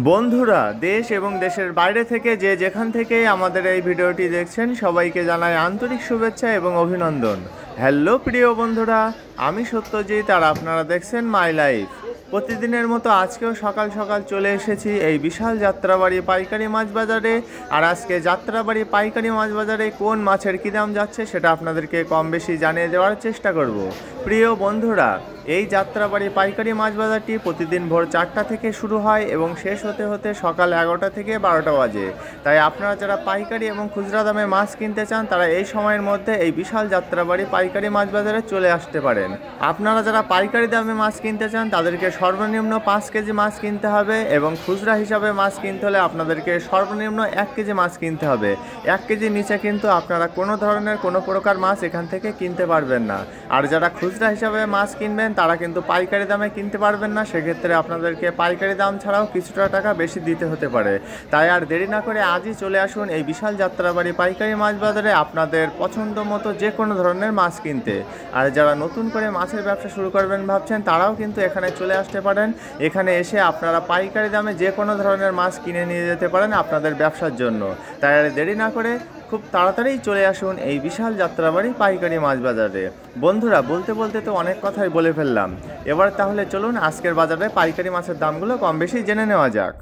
বন্ধুরা, দেশ এবং দেশের বাইরে থেকে যে যেখান থেকেই আমাদের এই ভিডিওটি দেখছেন সবাইকে জানাই আন্তরিক শুভেচ্ছা এবং অভিনন্দন। হ্যালো প্রিয় বন্ধুরা, আমি সত্যজিৎ আর আপনারা দেখছেন মাই লাইফ। প্রতিদিনের মতো আজকেও সকাল সকাল চলে এসেছি এই বিশাল যাত্রাবাড়ি পাইকারি মাছ বাজারে। আর আজকে যাত্রাবাড়ি পাইকারি মাছ বাজারে কোন মাছের কী দাম যাচ্ছে সেটা আপনাদেরকে কম বেশি জানিয়ে দেওয়ার চেষ্টা করব। প্রিয় বন্ধুরা, এই যাত্রাবাড়ি পাইকারি মাছ বাজারটি প্রতিদিন ভোর 4টা থেকে শুরু হয় এবং শেষ হতে হতে সকাল 11টা থেকে 12টা বাজে। তাই আপনারা যারা পাইকারি এবং খুচরা দামে মাছ কিনতে চান তারা এই সময়ের মধ্যে এই বিশাল যাত্রাবাড়ি পাইকারি মাছ বাজারে চলে আসতে পারেন। আপনারা যারা পাইকারি দামে মাছ কিনতে চান তাদেরকে সর্বনিম্ন 5 কেজি মাছ কিনতে হবে এবং খুচরা হিসাবে মাছ কিনতে হলে আপনাদেরকে সর্বনিম্ন 1 কেজি মাছ কিনতে হবে। 1 কেজির নিচে কিন্তু আপনারা কোনো ধরনের কোনো প্রকার মাছ এখান থেকে কিনতে পারবেন না। আর যারা খুচরা হিসাবে মাছ কিনবেন তারা কিন্তু পাইকারি দামে কিনতে পারবেন না, সেক্ষেত্রে আপনাদেরকে পাইকারি দাম ছাড়াও কিছুটা টাকা বেশি দিতে হতে পারে। তাই আর দেরি না করে আজই চলে আসুন এই বিশাল যাত্রাবাড়ি পাইকারি মাছ বাজারে আপনাদের পছন্দ মতো যে কোনো ধরনের মাছ কিনতে। আর যারা নতুন করে মাছের ব্যবসা শুরু করবেন ভাবছেন তারাও কিন্তু এখানে চলে আসতে পারেন। এখানে এসে আপনারা পাইকারি দামে যে কোনো ধরনের মাছ কিনে নিয়ে যেতে পারেন আপনাদের ব্যবসার জন্য। তাই আর দেরি না করে খুব তাড়াতাড়ি চলে আসুন এই বিশাল যাত্রাবাড়ি পাইকারি মাছ বাজারে। বন্ধুরা, বলতে বলতে তো অনেক কথাই বলে ফেললাম, এবার তাহলে চলুন আজকের বাজারে পাইকারি মাছের দামগুলো কম বেশি জেনে নেওয়া যাক।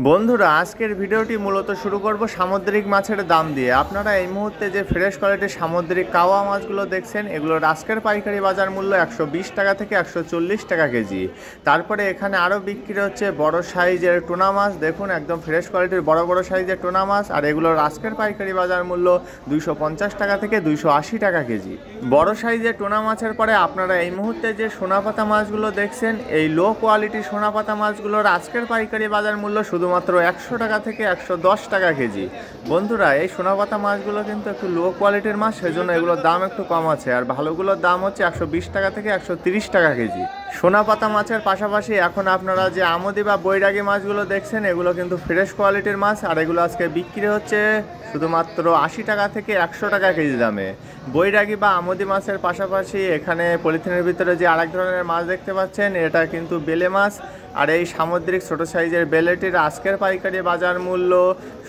বন্ধুরা, আজকের ভিডিওটি মূলত শুরু করব সামুদ্রিক মাছের দাম দিয়ে। আপনারা এই মুহূর্তে যে ফ্রেশ কোয়ালিটির সামুদ্রিক কাওয়া মাছগুলো দেখছেন এগুলোর আজকের পাইকারি বাজার মূল্য 120 টাকা থেকে 140 টাকা কেজি। তারপরে এখানে আরও বিক্রি হচ্ছে বড় সাইজের টুনা মাছ। দেখুন একদম ফ্রেশ কোয়ালিটির বড় বড় সাইজের টুনা মাছ, আর এগুলোর আজকের পাইকারি বাজার মূল্য 250 টাকা থেকে 280 টাকা কেজি। বড় সাইজের টুনা মাছের পরে আপনারা এই মুহূর্তে যে সোনাপাতা মাছগুলো দেখছেন এই লো কোয়ালিটির সোনাপাতা মাছগুলোর আজকের পাইকারি বাজার মূল্য শুধুমাত্র 100 টাকা থেকে 110 টাকা কেজি। বন্ধুরা, এই সোনাপাতা মাছগুলো কিন্তু একটু লো কোয়ালিটির মাছ, সেজন্য এগুলোর দাম একটু কম আছে। আর ভালোগুলোর দাম হচ্ছে 120 টাকা থেকে 130 টাকা কেজি। সোনাপাতা মাছের পাশাপাশি এখন আপনারা যে আমদি বা বৈরাগী মাছগুলো দেখছেন এগুলো কিন্তু ফ্রেশ কোয়ালিটির মাছ, আর এগুলো আজকে বিক্রি হচ্ছে শুধুমাত্র 80 টাকা থেকে 100 টাকা কেজি দামে। বৈরাগী বা আমদি মাছের পাশাপাশি এখানে পলিথিনের ভিতরে যে আরেক ধরনের মাছ দেখতে পাচ্ছেন এটা কিন্তু বেলে মাছ। আর এই সামুদ্রিক ছোট সাইজের বেলেটির আজকের পাইকারি বাজার মূল্য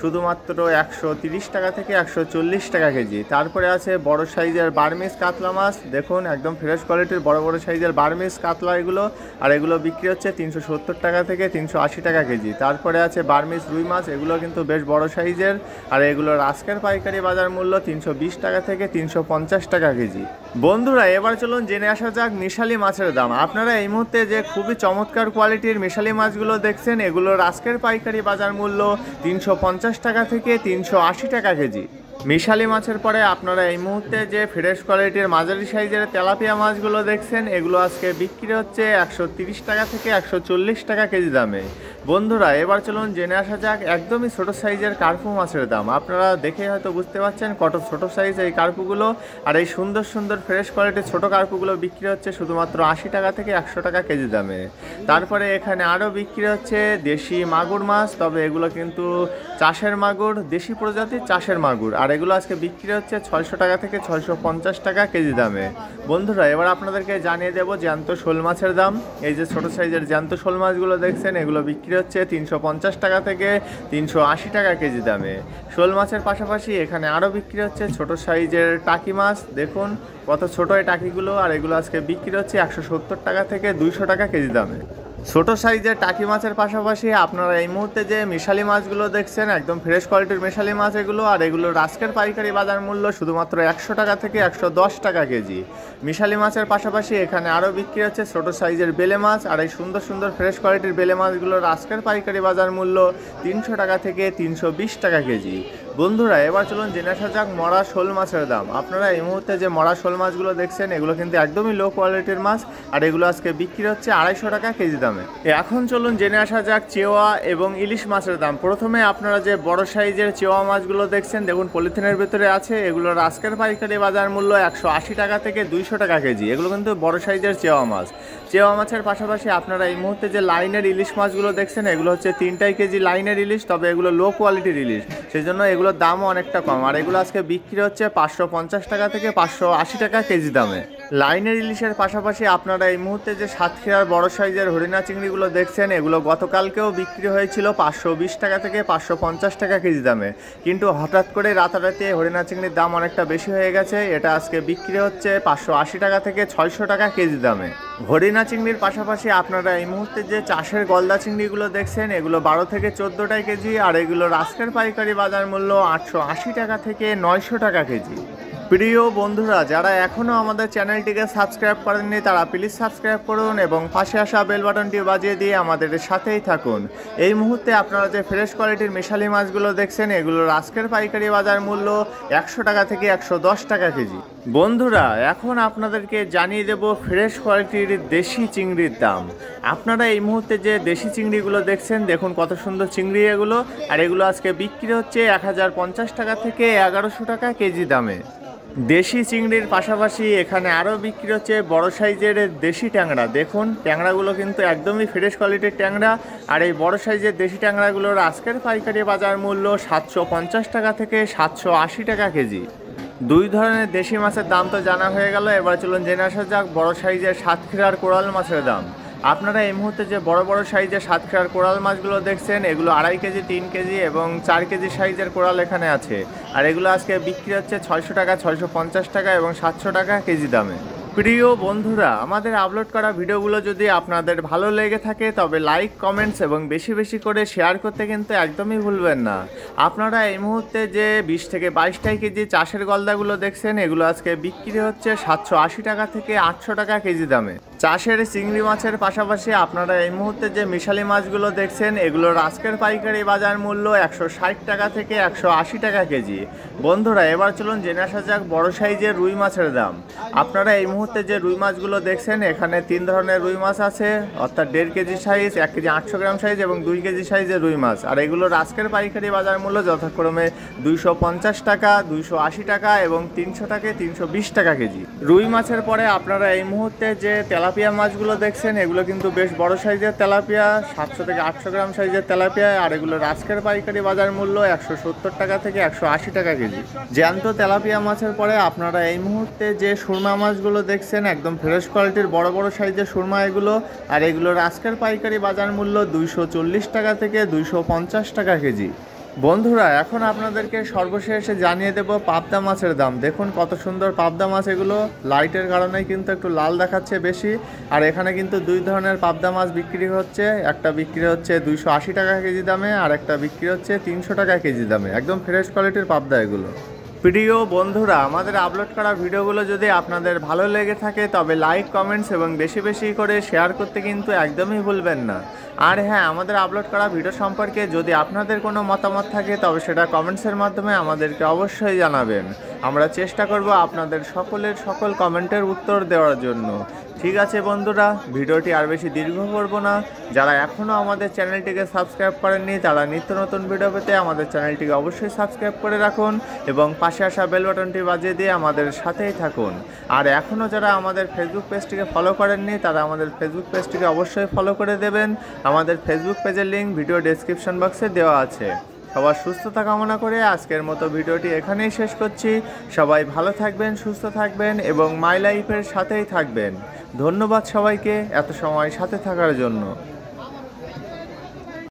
শুধুমাত্র 130 টাকা থেকে 140 টাকা কেজি। তারপরে আছে বড় সাইজের বার্মিস কাতলা মাছ। দেখুন একদম ফ্রেশ কোয়ালিটির বড় বড় সাইজের বার্মিস কাতলা এগুলো, আর এগুলো বিক্রি হচ্ছে 370 টাকা থেকে 380 টাকা কেজি। তারপরে আছে বার্মিস রুই মাছ, এগুলো কিন্তু বেশ বড় সাইজের, আর এগুলোর আজকের পাইকারি বাজার মূল্য 320 টাকা থেকে 350 টাকা কেজি। বন্ধুরা, এবার চলুন জেনে আসা যাক মিশালি মাছের দাম। আপনারা এই মুহূর্তে যে খুবই চমৎকার কোয়ালিটির মিশালি মাছগুলো দেখছেন এগুলোর আজকের পাইকারি বাজার মূল্য 350 টাকা থেকে 380 টাকা কেজি। মিশালি মাছের পরে আপনারা এই মুহূর্তে যে ফ্রেশ কোয়ালিটির মাঝারি সাইজের তেলাপিয়া মাছগুলো দেখছেন এগুলো আজকে বিক্রি হচ্ছে 130 টাকা থেকে 140 টাকা কেজি দামে। বন্ধুরা, এবার চলুন জেনে আসা যাক একদমই ছোট সাইজের কার্পু মাছের দাম। আপনারা দেখে হয়তো বুঝতে পারছেন কত ছোট সাইজ এই কার্পুগুলো, আর এই সুন্দর সুন্দর ফ্রেশ কোয়ালিটির ছোট কার্পুগুলো বিক্রি হচ্ছে শুধুমাত্র 80 টাকা থেকে 100 টাকা কেজি দামে। তারপরে এখানে আরও বিক্রি হচ্ছে দেশি মাগুর মাছ, তবে এগুলো কিন্তু চাষের মাগুর, দেশি প্রজাতির চাষের মাগুর, আর এগুলো আজকে বিক্রি হচ্ছে 600 টাকা থেকে 650 টাকা কেজি দামে। বন্ধুরা, এবার আপনাদেরকে জানিয়ে দেবো জ্যান্ত শোল মাছের দাম। এই যে ছোট সাইজের জ্যান্ত শোল মাছগুলো দেখছেন এগুলো বিক্রি হচ্ছে 350 টাকা থেকে 380 টাকা কেজি দামে। শোল মাছের পাশাপাশি এখানে আরও বিক্রি হচ্ছে ছোট সাইজের টাকি মাছ। দেখুন কত ছোট এই টাকিগুলো, আর এগুলো আজকে বিক্রি হচ্ছে 170 টাকা থেকে 200 টাকা কেজি দামে। ছোট সাইজের টাকি মাছের পাশাপাশি আপনারা এই মুহূর্তে যে মিশালি মাছগুলো দেখছেন একদম ফ্রেশ কোয়ালিটির মিশালি মাছ এগুলো, আর এগুলোর আজকের পাইকারি বাজার মূল্য শুধুমাত্র 100 টাকা থেকে 110 টাকা কেজি। মিশালি মাছের পাশাপাশি এখানে আরও বিক্রি হচ্ছে ছোট সাইজের বেলে মাছ, আর এই সুন্দর সুন্দর ফ্রেশ কোয়ালিটির বেলে মাছগুলোর আজকের পাইকারি বাজার মূল্য 300 টাকা থেকে 320 টাকা কেজি। বন্ধুরা, এবার চলুন জেনে আসা যাক মরা শোল মাছের দাম। আপনারা এই মুহূর্তে যে মরা শোল মাছগুলো দেখছেন এগুলো কিন্তু একদমই লো কোয়ালিটির মাছ, আর এগুলো আজকে বিক্রি হচ্ছে 250 টাকা কেজি দামে। এখন চলুন জেনে আসা যাক চেওয়া এবং ইলিশ মাছের দাম। প্রথমে আপনারা যে বড় সাইজের চেওয়া মাছগুলো দেখছেন দেখুন পলিথিনের ভিতরে আছে, এগুলোর আজকের পাইকারি বাজার মূল্য 180 টাকা থেকে 200 টাকা কেজি। এগুলো কিন্তু বড় সাইজের চেওয়া মাছ। চেওয়া মাছের পাশাপাশি আপনারা এই মুহূর্তে যে লাইনের ইলিশ মাছগুলো দেখছেন এগুলো হচ্ছে 3টাই কেজি লাইনের ইলিশ, তবে এগুলো লো কোয়ালিটির ইলিশ, সেই জন্য এগুলো এগুলোর দামও অনেকটা কম। আর এগুলো আজকে বিক্রি হচ্ছে 550 টাকা থেকে 580 টাকা কেজি দামে। লাইনের ইলিশের পাশাপাশি আপনারা এই মুহূর্তে যে সাতক্ষীরার বড় সাইজের হরিণা চিংড়িগুলো দেখছেন, এগুলো গতকালকেও বিক্রি হয়েছিল 520 টাকা থেকে 550 টাকা কেজি দামে। কিন্তু হঠাৎ করে রাতারাতি হরিণা চিংড়ির দাম অনেকটা বেশি হয়ে গেছে। এটা আজকে বিক্রি হচ্ছে 580 টাকা থেকে 600 টাকা কেজি দামে। হরিণা চিংড়ির পাশাপাশি আপনারা এই মুহূর্তে যে চাষের গলদা চিংড়িগুলো দেখছেন, এগুলো 12 থেকে 14 কেজি। আর এগুলোর আজকের পাইকারি বাজার মূল্য 880 টাকা থেকে 900 টাকা কেজি। প্রিয় বন্ধুরা, যারা এখনও আমাদের চ্যানেলটিকে সাবস্ক্রাইব করেননি তারা প্লিজ সাবস্ক্রাইব করুন এবং পাশে আসা বেল বাটনটি বাজিয়ে দিয়ে আমাদের সাথেই থাকুন। এই মুহূর্তে আপনারা যে ফ্রেশ কোয়ালিটির মিশালি মাছগুলো দেখছেন, এগুলোর আজকের পাইকারি বাজার মূল্য 100 টাকা থেকে 110 টাকা কেজি। বন্ধুরা, এখন আপনাদেরকে জানিয়ে দেব ফ্রেশ কোয়ালিটির দেশি চিংড়ির দাম। আপনারা এই মুহূর্তে যে দেশি চিংড়িগুলো দেখছেন, দেখুন কত সুন্দর চিংড়ি এগুলো। আর এগুলো আজকে বিক্রি হচ্ছে 1050 টাকা থেকে 1100 টাকা কেজি দামে। দেশি চিংড়ির পাশাপাশি এখানে আরও বিক্রি হচ্ছে বড় সাইজের দেশি ট্যাংরা। দেখুন ট্যাংরাগুলো কিন্তু একদমই ফ্রেশ কোয়ালিটির ট্যাংরা। আর এই বড় সাইজের দেশি ট্যাংরাগুলোর আজকের পাইকারি বাজার মূল্য 750 টাকা থেকে 780 টাকা কেজি। দুই ধরনের দেশি মাছের দাম তো জানা হয়ে গেল, এবার চলুন জেনে আসা যাক বড় সাইজের সাতক্ষীরার কোরাল মাছের দাম। আপনারা এই মুহূর্তে যে বড় বড় সাইজের সাতক্ষীরার কোরাল মাছগুলো দেখছেন, এগুলো 2.5 কেজি, 3 কেজি এবং 4 কেজি সাইজের কোরাল এখানে আছে। আর এগুলো আজকে বিক্রি হচ্ছে 600 টাকা, 650 টাকা এবং 700 টাকা কেজি দামে। প্রিয় বন্ধুরা, আমাদের আপলোড করা ভিডিওগুলো যদি আপনাদের ভালো লেগে থাকে তবে লাইক, কমেন্টস এবং বেশি বেশি করে শেয়ার করতে কিন্তু একদমই ভুলবেন না। আপনারা এই মুহূর্তে যে 20 থেকে 22 কেজি চাষের গলদাগুলো দেখছেন, এগুলো আজকে বিক্রি হচ্ছে 780 টাকা থেকে 800 টাকা কেজি দামে। চাষের চিংড়ি মাছের পাশাপাশি আপনারা এই মুহূর্তে যে মিশালি মাছগুলো দেখছেন, এগুলোর আজকের পাইকারি বাজার মূল্য 160 টাকা থেকে 180 টাকা কেজি। বন্ধুরা, এবার চলুন জেনে আসা যাক বড় সাইজের রুই মাছের দাম। আপনারা এই মুহূর্তে যে রুই মাছগুলো দেখছেন, এখানে 3 ধরনের রুই মাছ আছে, অর্থাৎ 1.5 কেজি সাইজ, 1 কেজি 800 গ্রাম সাইজ এবং 2 কেজি সাইজের রুই মাছ। আর এগুলোর আজকের পাইকারি বাজার মূল্য যথাক্রমে 250 টাকা, 280 টাকা এবং 300 টাকা, 320 টাকা কেজি। রুই মাছের পরে আপনারা এই মুহূর্তে যে তেলাপিয়া মাছগুলো দেখছেন, এগুলো কিন্তু বেশ বড় সাইজের তেলাপিয়া, 700 থেকে 800 গ্রাম সাইজের তেলাপিয়া। আর এগুলোর আজকের পাইকারি বাজার মূল্য 170 টাকা থেকে 180 টাকা কেজি। জ্যান্ত তেলাপিয়া মাছের পরে আপনারা এই মুহূর্তে যে সুরমা মাছগুলো দেখছেন, একদম ফ্রেশ কোয়ালিটির বড় বড় সাইজের সুরমা এগুলো। আর এগুলোর আজকের পাইকারি বাজার মূল্য 240 টাকা থেকে 250 টাকা কেজি। বন্ধুরা, এখন আপনাদেরকে সর্বশেষে জানিয়ে দেব পাবদা মাছের দাম। দেখুন কত সুন্দর পাবদা মাছ এগুলো, লাইটের কারণে কিন্তু একটু লাল দেখাচ্ছে বেশি। আর এখানে কিন্তু 2 ধরনের পাবদা মাছ বিক্রি হচ্ছে, একটা বিক্রি হচ্ছে 280 টাকা কেজি দামে, আর একটা বিক্রি হচ্ছে 300 টাকা কেজি দামে। একদম ফ্রেশ কোয়ালিটির পাবদা এগুলো। প্রিয় বন্ধুরা, আমাদের আপলোড করা ভিডিওগুলো যদি আপনাদের ভালো লেগে থাকে তবে লাইক, কমেন্টস এবং বেশি বেশি করে শেয়ার করতে কিন্তু একদমই ভুলবেন না। আর হ্যাঁ, আমাদের আপলোড করা ভিডিও সম্পর্কে যদি আপনাদের কোনো মতামত থাকে তবে সেটা কমেন্টসের মাধ্যমে আমাদেরকে অবশ্যই জানাবেন। আমরা চেষ্টা করব আপনাদের সকলের সকল কমেন্টের উত্তর দেওয়ার জন্য। ঠিক আছে বন্ধুরা, ভিডিওটি আর বেশি দীর্ঘ করব না। যারা এখনও আমাদের চ্যানেলটিকে সাবস্ক্রাইব করেননি তারা নিত্য নতুন ভিডিও পেতে আমাদের চ্যানেলটিকে অবশ্যই সাবস্ক্রাইব করে রাখুন এবং পাশে আসা বেল বাটনটি বাজিয়ে দিয়ে আমাদের সাথেই থাকুন। আর এখনও যারা আমাদের ফেসবুক পেজটিকে ফলো করেননি তারা আমাদের ফেসবুক পেজটিকে অবশ্যই ফলো করে দেবেন। আমাদের ফেসবুক পেজের লিঙ্ক ভিডিও ডেসক্রিপশন বক্সে দেওয়া আছে। সবার সুস্থতা কামনা করে আজকের মতো ভিডিওটি এখানেই শেষ করছি। সবাই ভালো থাকবেন, সুস্থ থাকবেন এবং মাই লাইফের সাথেই থাকবেন। ধন্যবাদ সবাইকে এত সময় সাথে থাকার জন্য।